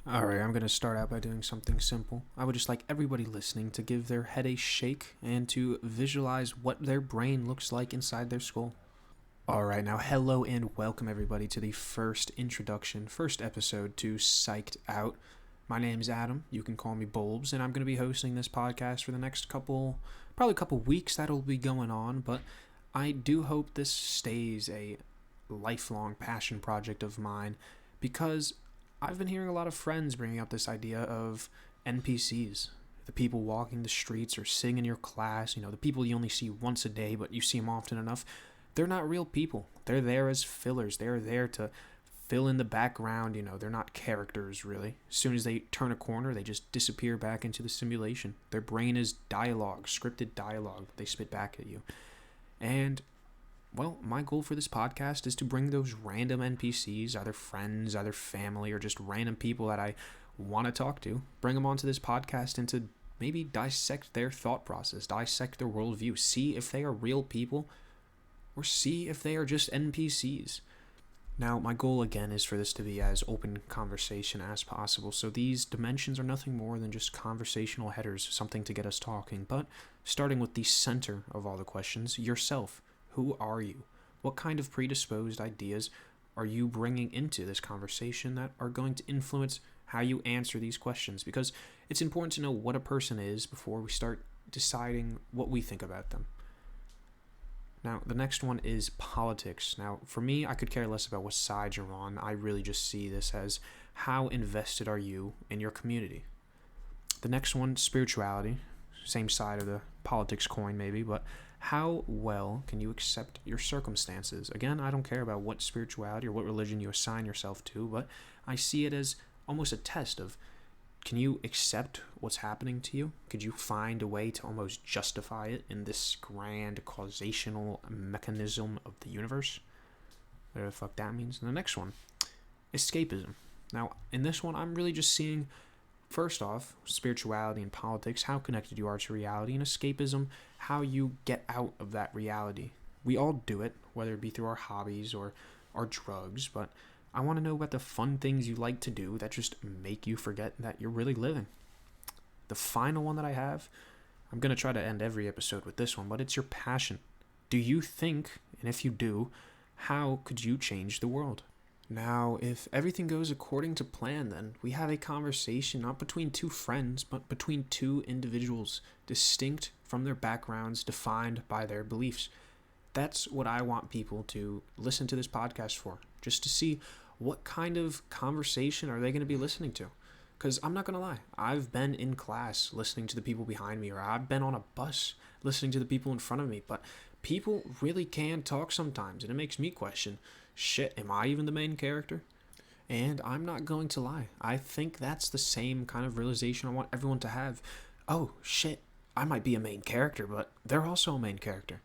Alright, I'm going to start out by doing something simple. I would just like everybody listening to give their head a shake and to visualize what their brain looks like inside their skull. Alright, now hello and welcome everybody to the first episode to Psyched Out. My name is Adam, you can call me Bulbs, and I'm going to be hosting this podcast for the next probably a couple weeks that'll be going on, but I do hope this stays a lifelong passion project of mine because I've been hearing a lot of friends bringing up this idea of NPCs. The people walking the streets or sitting in your class, the people you only see once a day, but you see them often enough. They're not real people. They're there as fillers. They're there to fill in the background. They're not characters, really. As soon as they turn a corner, they just disappear back into the simulation. Their brain is dialogue, scripted dialogue that they spit back at you. And well, my goal for this podcast is to bring those random NPCs, either friends, either family, or just random people that I want to talk to, bring them onto this podcast and to maybe dissect their thought process, dissect their worldview, see if they are real people, or see if they are just NPCs. Now, my goal again is for this to be as open conversation as possible, so these dimensions are nothing more than just conversational headers, something to get us talking, but starting with the center of all the questions, yourself. Who are you? What kind of predisposed ideas are you bringing into this conversation that are going to influence how you answer these questions? Because it's important to know what a person is before we start deciding what we think about them. Now, the next one is politics. Now, for me, I could care less about what side you're on. I really just see this as how invested are you in your community? The next one, spirituality. Same side of the politics coin, maybe, but how well can you accept your circumstances? Again, I don't care about what spirituality or what religion you assign yourself to, but I see it as almost a test of, can you accept what's happening to you? Could you find a way to almost justify it in this grand causational mechanism of the universe? Whatever the fuck that means. And the next one, escapism. Now, in this one, I'm really just seeing, first off, spirituality and politics, how connected you are to reality, and escapism, how you get out of that reality. We all do it, whether it be through our hobbies or our drugs, but I want to know about the fun things you like to do that just make you forget that you're really living. The final one that I have, I'm going to try to end every episode with this one, but it's your passion. Do you think, and if you do, how could you change the world? Now, if everything goes according to plan, then we have a conversation not between two friends, but between two individuals, distinct from their backgrounds, defined by their beliefs. That's what I want people to listen to this podcast for, just to see what kind of conversation are they going to be listening to. Because I'm not going to lie, I've been in class listening to the people behind me, or I've been on a bus listening to the people in front of me, but people really can talk sometimes, and it makes me question, shit, am I even the main character? And I'm not going to lie, I think that's the same kind of realization I want everyone to have. Oh, shit, I might be a main character, but they're also a main character.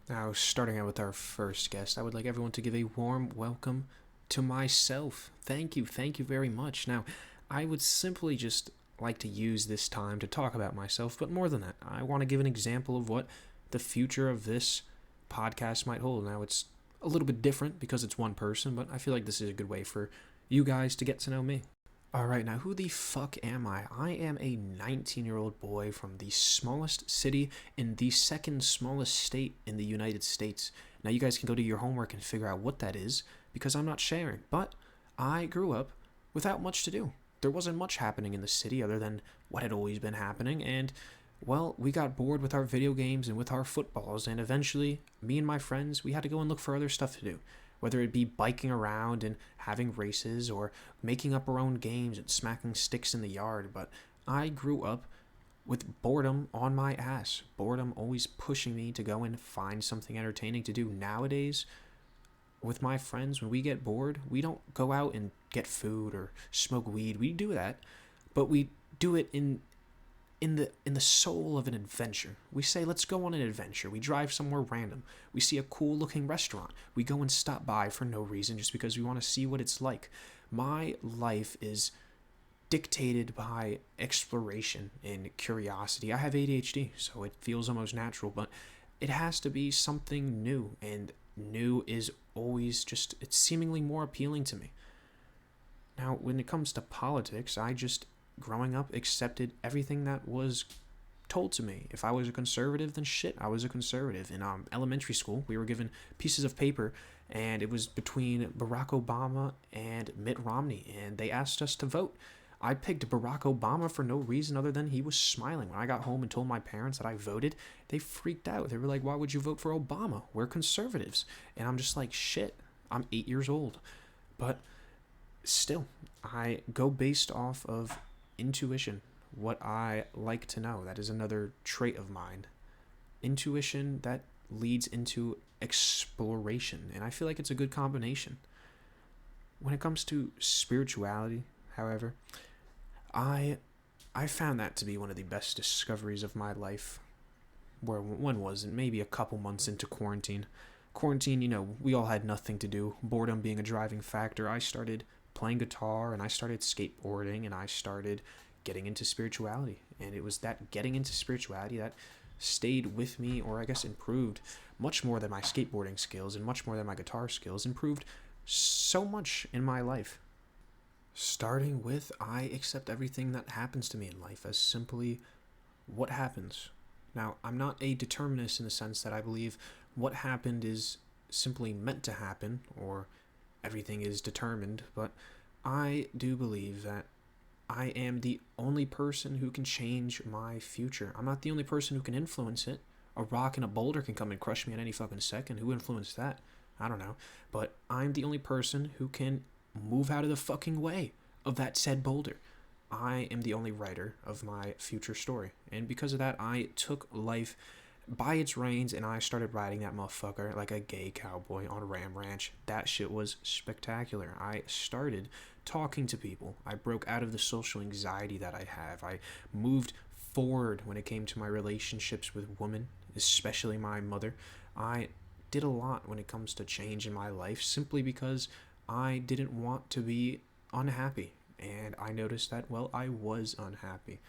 Now, starting out with our first guest, I would like everyone to give a warm welcome to myself. Thank you very much. Now, I would simply just like to use this time to talk about myself, but more than that, I want to give an example of what the future of this podcast might hold. Now, it's a little bit different because it's one person, but I feel like this is a good way for you guys to get to know me. Alright, now who the fuck am I? I am a 19-year-old boy from the smallest city in the second smallest state in the United States. Now you guys can go do your homework and figure out what that is, because I'm not sharing. But I grew up without much to do. There wasn't much happening in the city other than what had always been happening, and well, we got bored with our video games and with our footballs, and eventually, me and my friends, we had to go and look for other stuff to do. Whether it be biking around and having races or making up our own games and smacking sticks in the yard, but I grew up with boredom on my ass. Boredom always pushing me to go and find something entertaining to do. Nowadays, with my friends, when we get bored, we don't go out and get food or smoke weed. We do that, but we do it in the soul of an adventure. We say, let's go on an adventure. We drive somewhere random. We see a cool looking restaurant. We go and stop by for no reason, just because we want to see what it's like. My life is dictated by exploration and curiosity. I have ADHD, so it feels almost natural, but it has to be something new, and new is always just, it's seemingly more appealing to me. Now, when it comes to politics, I just, growing up, accepted everything that was told to me. If I was a conservative, then shit, I was a conservative. In elementary school, we were given pieces of paper, and it was between Barack Obama and Mitt Romney, and they asked us to vote. I picked Barack Obama for no reason other than he was smiling. When I got home and told my parents that I voted, they freaked out. They were like, "Why would you vote for Obama? We're conservatives." And I'm just like, shit, I'm 8 years old. But still, I go based off of intuition, what I like to know. That is another trait of mine. Intuition that leads into exploration, and I feel like it's a good combination. When it comes to spirituality, however, I I found that to be one of the best discoveries of my life. Where one wasn't, maybe a couple months into quarantine. Quarantine, we all had nothing to do. Boredom being a driving factor. I started playing guitar and I started skateboarding and I started getting into spirituality. And it was that getting into spirituality that stayed with me, or I guess improved much more than my skateboarding skills and much more than my guitar skills, improved so much in my life. Starting with, I accept everything that happens to me in life as simply what happens. Now, I'm not a determinist in the sense that I believe what happened is simply meant to happen or everything is determined, but I do believe that I am the only person who can change my future. I'm not the only person who can influence it. A rock and a boulder can come and crush me at any fucking second. Who influenced that? I don't know. But I'm the only person who can move out of the fucking way of that said boulder. I am the only writer of my future story. And because of that, I took life by its reins and I started riding that motherfucker like a gay cowboy on Ram Ranch. That shit was spectacular. I started talking to people. I broke out of the social anxiety that I have. I moved forward when it came to my relationships with women, especially my mother. I did a lot when it comes to change in my life simply because I didn't want to be unhappy. And I noticed that, well, I was unhappy.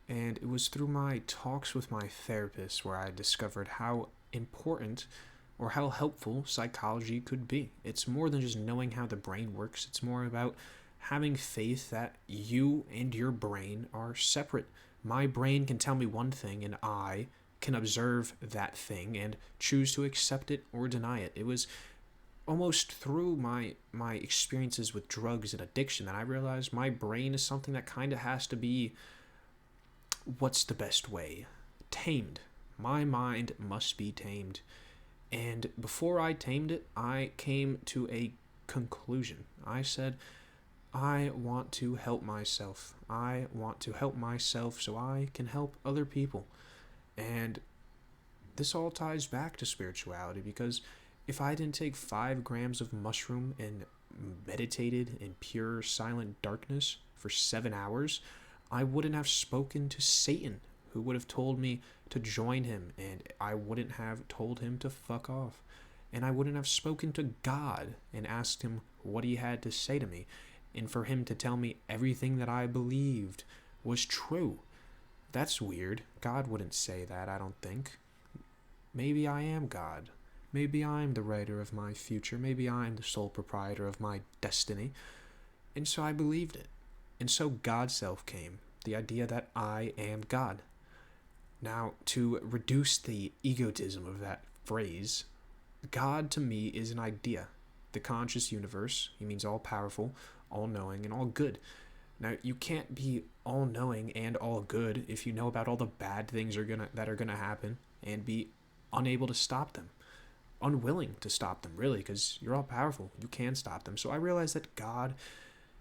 And it was through my talks with my therapist where I discovered how important or how helpful psychology could be. It's more than just knowing how the brain works, it's more about having faith that you and your brain are separate. My brain can tell me one thing, and I can observe that thing and choose to accept it or deny it. It was almost through my experiences with drugs and addiction that I realized my brain is something that kind of has to be, what's the best way? Tamed. My mind must be tamed. And before I tamed it, I came to a conclusion. I said, I want to help myself. I want to help myself so I can help other people. And this all ties back to spirituality because if I didn't take 5 grams of mushroom and meditated in pure silent darkness for 7 hours, I wouldn't have spoken to Satan, who would have told me to join him, and I wouldn't have told him to fuck off. And I wouldn't have spoken to God and asked him what he had to say to me, and for him to tell me everything that I believed was true. That's weird. God wouldn't say that, I don't think. Maybe I am God. Maybe I'm the writer of my future. Maybe I'm the sole proprietor of my destiny. And so I believed it. And so God self came. The idea that I am God. Now, to reduce the egotism of that phrase, God to me is an idea. The conscious universe. He means all powerful, all knowing, and all good. Now, you can't be all knowing and all good if you know about all the bad things that are gonna happen and be unable to stop them. Unwilling to stop them, really, because you're all powerful. You can stop them. So I realized that God,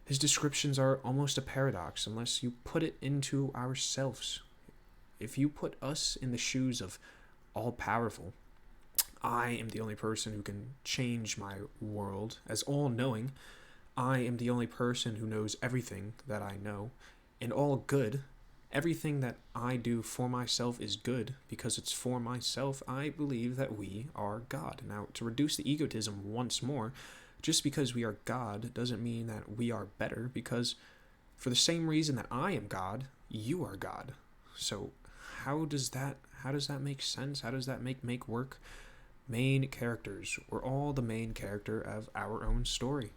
his descriptions are almost a paradox unless you put it into ourselves. If you put us in the shoes of all powerful, I am the only person who can change my world. As all knowing, I am the only person who knows everything that I know. And all good, everything that I do for myself is good because it's for myself. I believe that we are God. Now, to reduce the egotism once more, just because we are God doesn't mean that we are better, because for the same reason that I am God, you are God. So how does that make sense? How does that make work? Main characters. We're all the main character of our own story.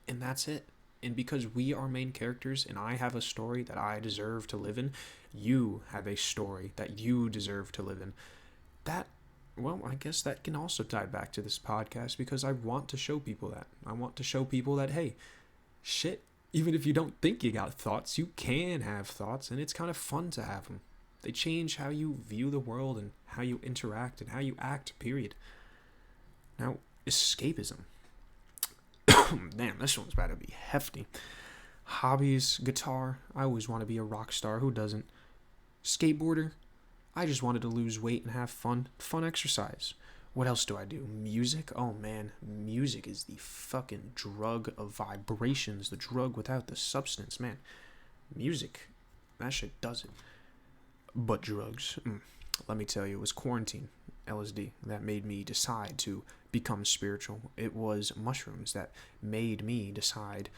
And that's it. And because we are main characters and I have a story that I deserve to live in, you have a story that you deserve to live in. That, well, I guess that can also tie back to this podcast because I want to show people that. I want to show people that, hey, shit, even if you don't think you got thoughts, you can have thoughts, and it's kind of fun to have them. They change how you view the world and how you interact and how you act, period. Now, escapism. Damn, this one's about to be hefty. Hobbies, guitar. I always want to be a rock star. Who doesn't? Skateboarder. I just wanted to lose weight and have fun. Fun exercise. What else do I do? Music? Oh man, music is the fucking drug of vibrations. The drug without the substance, man. Music. That shit does it. But drugs. Let me tell you, it was quarantine. LSD that made me decide to become spiritual. It was mushrooms that made me decide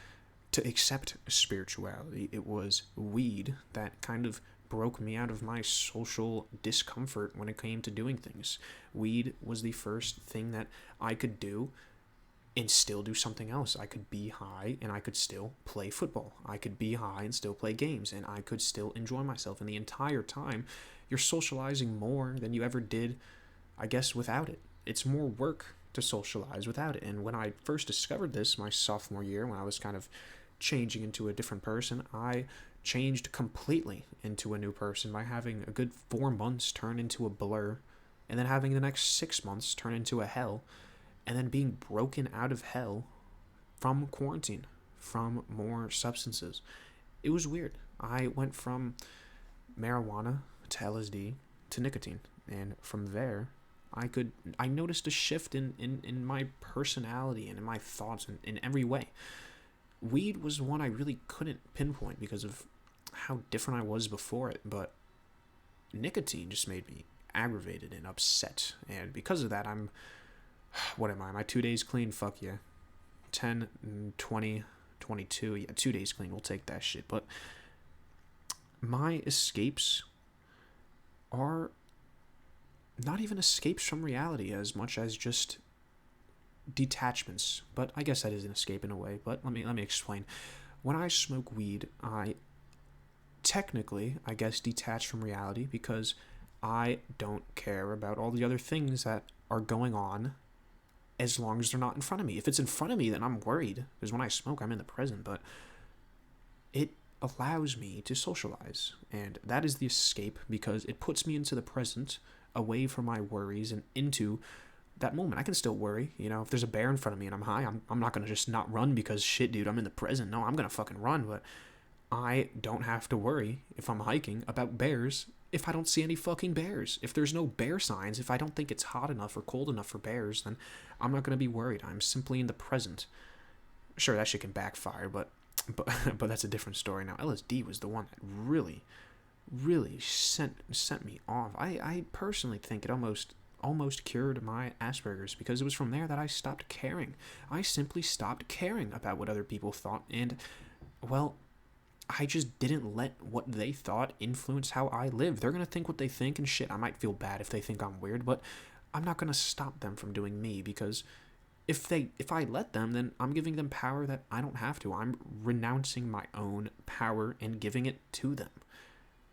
to accept spirituality. It was weed that kind of broke me out of my social discomfort when it came to doing things. Weed was the first thing that I could do and still do something else. I could be high and I could still play football. I could be high and still play games, and I could still enjoy myself. And the entire time, you're socializing more than you ever did, I guess, without it. It's more work to socialize without it. And when I first discovered this, my sophomore year, when I was kind of changing into a different person, I changed completely into a new person by having a good 4 months turn into a blur, and then having the next 6 months turn into a hell, and then being broken out of hell from quarantine, from more substances. It was weird. I went from marijuana to LSD to nicotine, and from there I noticed a shift in my personality and in my thoughts in every way. Weed was one I really couldn't pinpoint because of how different I was before it, but nicotine just made me aggravated and upset, and because of that, what am I? Am I 2 days clean? Fuck yeah. 10, 20, 22. Yeah, 2 days clean. We'll take that shit. But my escapes are not even escapes from reality as much as just detachments. But I guess that is an escape in a way. But let me explain. When I smoke weed, I technically, I guess, detach from reality because I don't care about all the other things that are going on as long as they're not in front of me. If it's in front of me, then I'm worried because when I smoke, I'm in the present. But it allows me to socialize, and that is the escape because it puts me into the present, away from my worries and into that moment. I can still worry, if there's a bear in front of me and I'm high, I'm not going to just not run because shit, dude, I'm in the present. No, I'm going to fucking run, but I don't have to worry if I'm hiking about bears if I don't see any fucking bears. If there's no bear signs, if I don't think it's hot enough or cold enough for bears, then I'm not going to be worried. I'm simply in the present. Sure, that shit can backfire, but that's a different story. Now, LSD was the one that really sent me off. I personally think it almost cured my Asperger's because it was from there that I stopped caring. I simply stopped caring about what other people thought, and, well, I just didn't let what they thought influence how I live. They're going to think what they think, and shit, I might feel bad if they think I'm weird, but I'm not going to stop them from doing me because if I let them, then I'm giving them power that I don't have to. I'm renouncing my own power and giving it to them.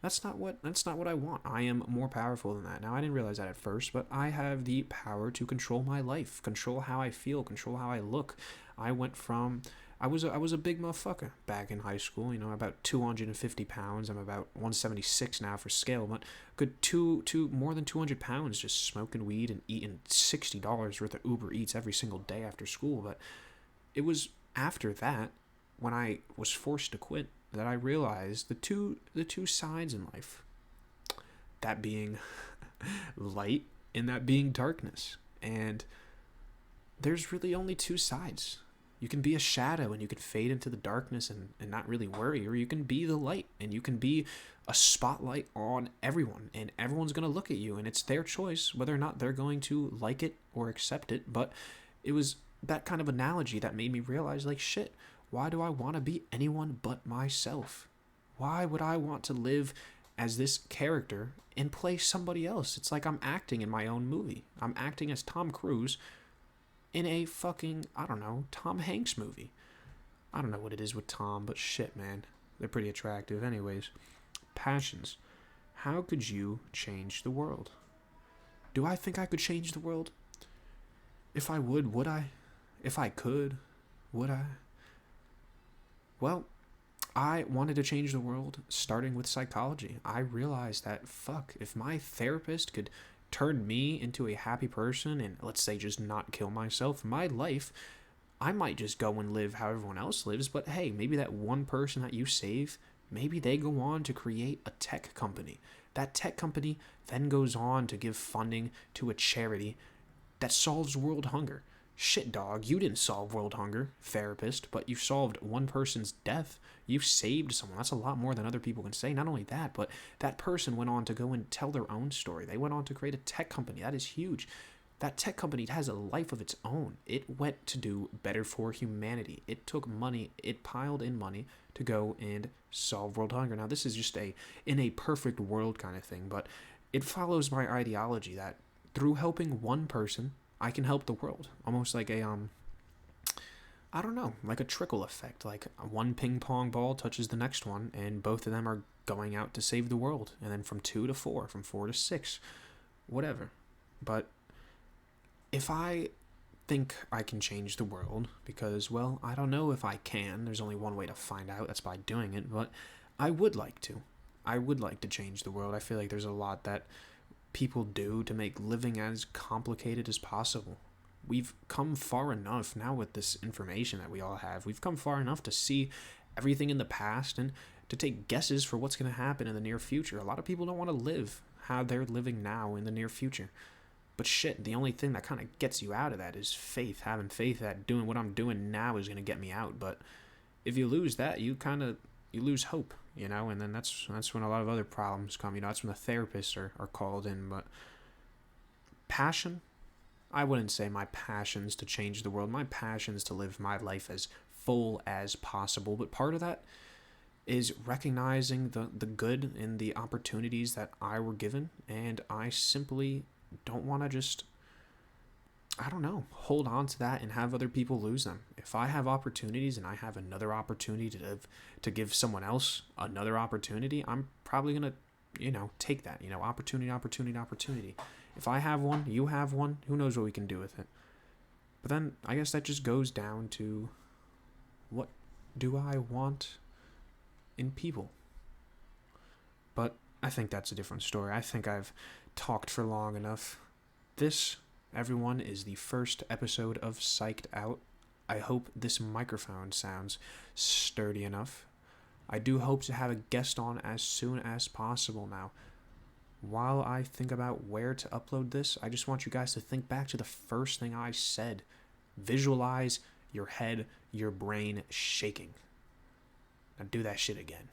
That's not what I want. I am more powerful than that. Now, I didn't realize that at first, but I have the power to control my life, control how I feel, control how I look. I was a big motherfucker back in high school, about 250 pounds. I'm about 176 now for scale, but good more than 200 pounds just smoking weed and eating $60 worth of Uber Eats every single day after school. But it was after that, when I was forced to quit, that I realized the two sides in life. That being light and that being darkness. And there's really only two sides. You can be a shadow and you can fade into the darkness and not really worry, or you can be the light and you can be a spotlight on everyone, and everyone's going to look at you, and it's their choice whether or not they're going to like it or accept it. But it was that kind of analogy that made me realize, like, shit, why do I want to be anyone but myself? Why would I want to live as this character and play somebody else? It's like I'm acting in my own movie. I'm acting as Tom Cruise in a fucking, I don't know, Tom Hanks movie. I don't know what it is with Tom, but shit, man. They're pretty attractive. Anyways, passions. How could you change the world? Do I think I could change the world? If I would I? If I could, would I? Well, I wanted to change the world starting with psychology. I realized that, fuck, if my therapist could turn me into a happy person and, let's say, just not kill myself, my life, I might just go and live how everyone else lives, but hey, maybe that one person that you save, maybe they go on to create a tech company. That tech company then goes on to give funding to a charity that solves world hunger. Shit, dog, you didn't solve world hunger, therapist, but you solved one person's death. You saved someone. That's a lot more than other people can say. Not only that, but that person went on to go and tell their own story. They went on to create a tech company. That is huge. That tech company has a life of its own. It went to do better for humanity. It took money, it piled in money to go and solve world hunger. Now, this is just in a perfect world kind of thing, but it follows my ideology that through helping one person, I can help the world. Almost like I don't know, like a trickle effect. Like one ping pong ball touches the next one, and both of them are going out to save the world. And then from 2 to 4, from 4 to 6, whatever. But if I think I can change the world, because, well, I don't know if I can. There's only one way to find out. That's by doing it. But I would like to. I would like to change the world. I feel like there's a lot that people do to make living as complicated as possible. We've come far enough now with this information that we all have. We've come far enough to see everything in the past and to take guesses for what's going to happen in the near future. A lot of people don't want to live how they're living now in the near future. But shit, the only thing that kind of gets you out of that is faith. Having faith that doing what I'm doing now is going to get me out. But if you lose that, you lose hope, and then that's when a lot of other problems come. That's when the therapists are called in. But passion, I wouldn't say my passion's to change the world. My passion's to live my life as full as possible. But part of that is recognizing the good in the opportunities that I were given, and I simply don't want to just, I don't know, hold on to that and have other people lose them. If I have opportunities and I have another opportunity to give someone else another opportunity, I'm probably going to, take that, opportunity. If I have one, you have one, who knows what we can do with it. But then I guess that just goes down to, what do I want in people? But I think that's a different story. I think I've talked for long enough. This, everyone, is the first episode of Psyched Out. I hope this microphone sounds sturdy enough. I do hope to have a guest on as soon as possible now. While I think about where to upload this, I just want you guys to think back to the first thing I said. Visualize your head, your brain shaking. Now do that shit again.